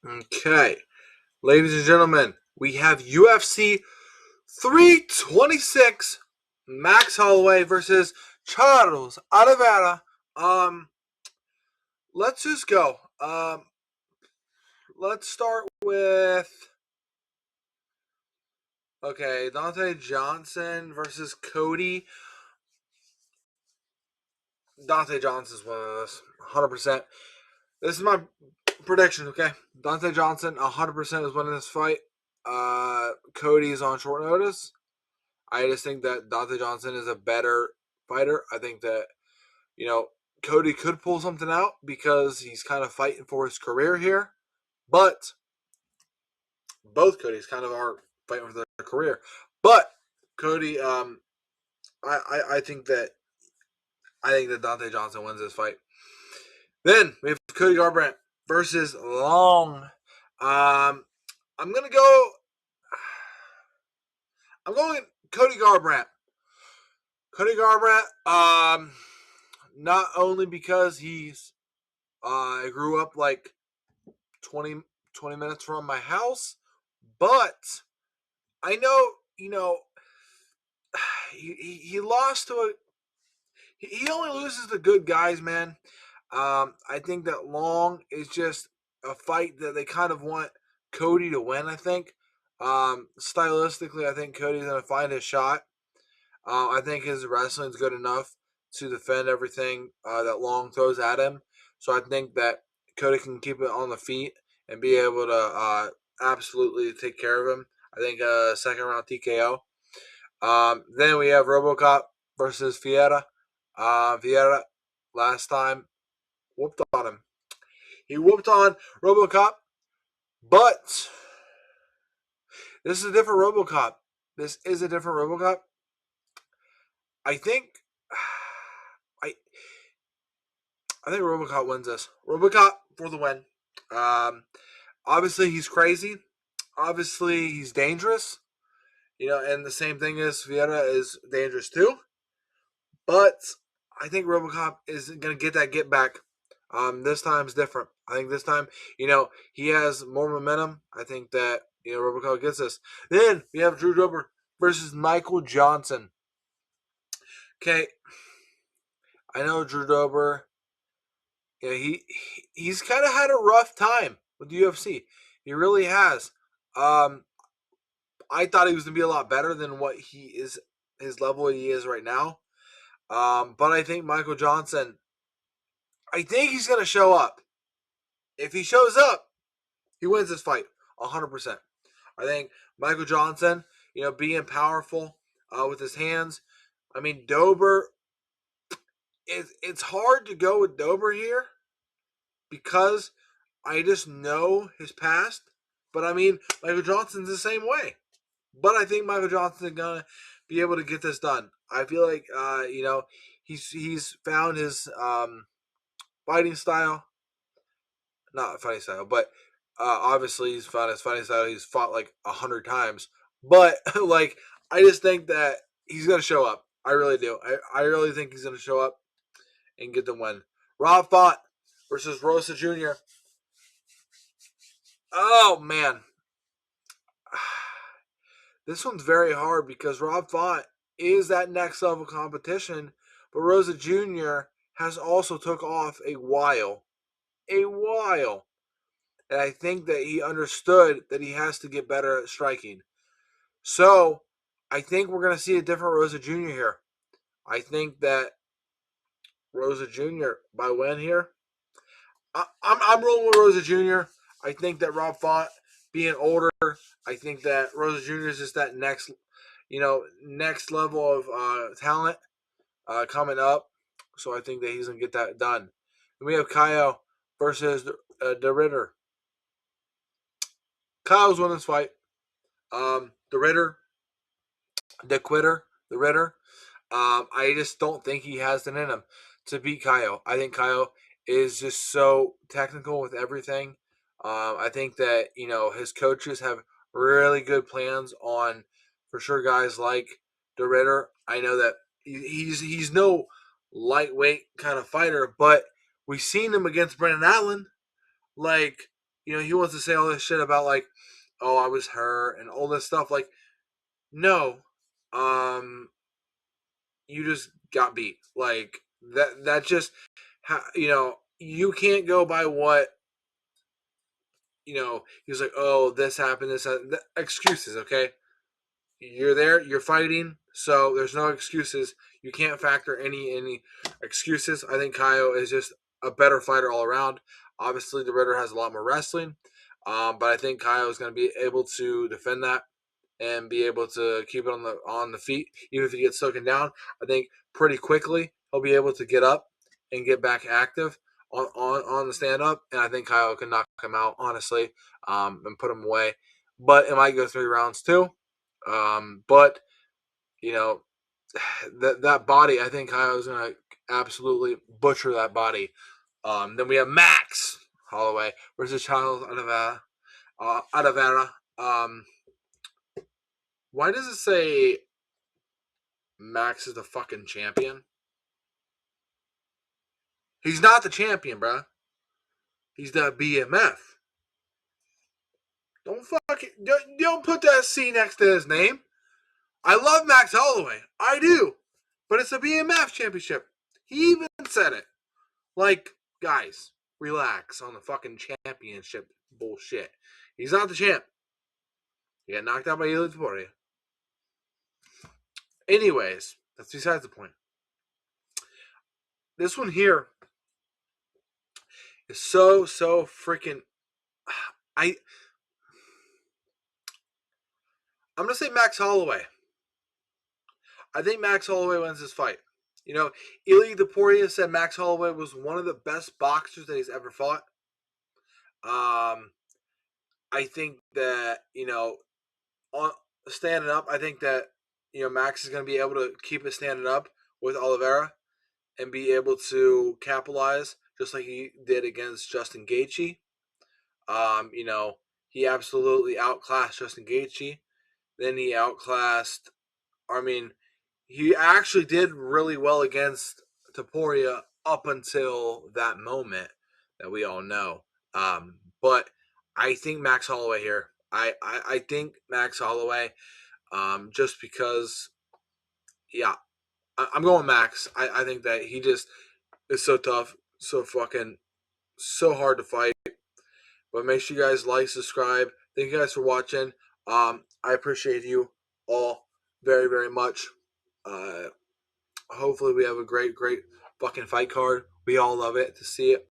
Okay, ladies and gentlemen, we have UFC 326, Max Holloway versus Charles Oliveira. Um, let's just go. Let's start with Dante Johnson versus Cody. Dante Johnson's winning this, 100%. This is my prediction. Okay, Dante Johnson, 100% is winning this fight. Cody is on short notice. I just think that Dante Johnson is a better fighter. I think that, you know, Cody could pull something out because he's kind of fighting for his career here. But both Codys kind of are fighting for their career. But Cody, I think that Dante Johnson wins this fight. Then we have Cody Garbrandt versus Long. Um, I'm gonna go. I'm going Cody Garbrandt. Cody Garbrandt. Not only because he's grew up like 20, 20 minutes from my house, but I know, he lost to a. He only loses to good guys, man. I think that Long is just a fight that they kind of want Cody to win. I think stylistically, I think Cody's gonna find his shot. I think his wrestling is good enough to defend everything that Long throws at him. So I think that Cody can keep it on the feet and be able to absolutely take care of him. I think second round TKO. Then we have RoboCop versus Fiera. Fiera last time whooped on him. He whooped on RoboCop, but this is a different RoboCop. This is a different RoboCop. I think I I think RoboCop wins this. RoboCop for the win. Um, obviously he's crazy. Obviously he's dangerous. And the same thing is Vieira is dangerous too. But I think RoboCop is gonna get that get back. This time's different. I think this time, he has more momentum. I think that RoboCop gets this. Then we have Drew Dober versus Michael Johnson. Okay, I know Drew Dober. He's kind of had a rough time with the UFC. He really has. Um, I thought he was gonna be a lot better than what he is, his level he is right now. But I think Michael Johnson. I think he's gonna show up. If he shows up, he wins this fight 100%. I think Michael Johnson, being powerful with his hands. I mean, Dober. It's hard to go with Dober here because I just know his past. But I mean, Michael Johnson's the same way. But I think Michael Johnson's gonna be able to get this done. I feel like he's found his fighting style, not fighting style, but obviously he's found his fighting style. He's fought like 100 times, but like I just think that he's gonna show up. I really do. I really think he's gonna show up and get the win. Rob Font versus Rosa Jr. Oh man, this one's very hard because Rob Font is that next level competition, but Rosa Jr. has also took off a while, and I think that he understood that he has to get better at striking. So I think we're gonna see a different Rosa Jr. here. I think that Rosa Jr. by win here. I'm rolling with Rosa Jr. I think that Rob Font being older, I think that Rosa Jr. is just that next level of talent coming up. So I think that he's gonna get that done. And we have Kyle versus the Ritter. Kyle's winning this fight. The Ritter, the quitter, the Ritter. I just don't think he has it in him to beat Kyle. I think Kyle is just so technical with everything. I think that his coaches have really good plans on for sure guys like the Ritter. I know that he's no lightweight kind of fighter, but we've seen him against Brendan Allen. Like he wants to say all this shit about like, oh, I was hurt and all this stuff. Like, no, um, you just got beat. Like that just, you can't go by what he was like, oh, this happened, this happened. Excuses, okay? You're there, you're fighting, so there's no excuses. You can't factor any excuses. I think Kaio is just a better fighter all around. Obviously, the Ritter has a lot more wrestling, but I think Kaio is going to be able to defend that and be able to keep it on the feet, even if he gets taken down. I think pretty quickly he'll be able to get up and get back active on the stand up, and I think Kyle can knock him out honestly, and put him away. But it might go 3 rounds too. But you know that body, I think Kyle's gonna absolutely butcher that body. Then we have Max Holloway versus Charles Oliveira. Oliveira. Why does it say Max is the fucking champion? He's not the champion, bruh. He's the BMF. Don't put that C next to his name. I love Max Holloway. I do. But it's a BMF championship. He even said it. Like, guys, relax on the fucking championship bullshit. He's not the champ. He got knocked out by Oliveira. Anyways, that's besides the point. This one here is so freaking. I'm gonna say Max Holloway. I think Max Holloway wins this fight. Ili Deporia said Max Holloway was one of the best boxers that he's ever fought. I think that on standing up, I think that Max is going to be able to keep it standing up with Oliveira and be able to capitalize just like he did against Justin Gaethje. He absolutely outclassed Justin Gaethje. Then he outclassed. He actually did really well against Topuria up until that moment that we all know. But I think Max Holloway here. I think Max Holloway, just because, yeah, I'm going Max. I think that he just is so tough, so hard to fight. But make sure you guys like, subscribe. Thank you guys for watching. I appreciate you all very, very much. Hopefully we have a great fucking fight card. We all love it to see it.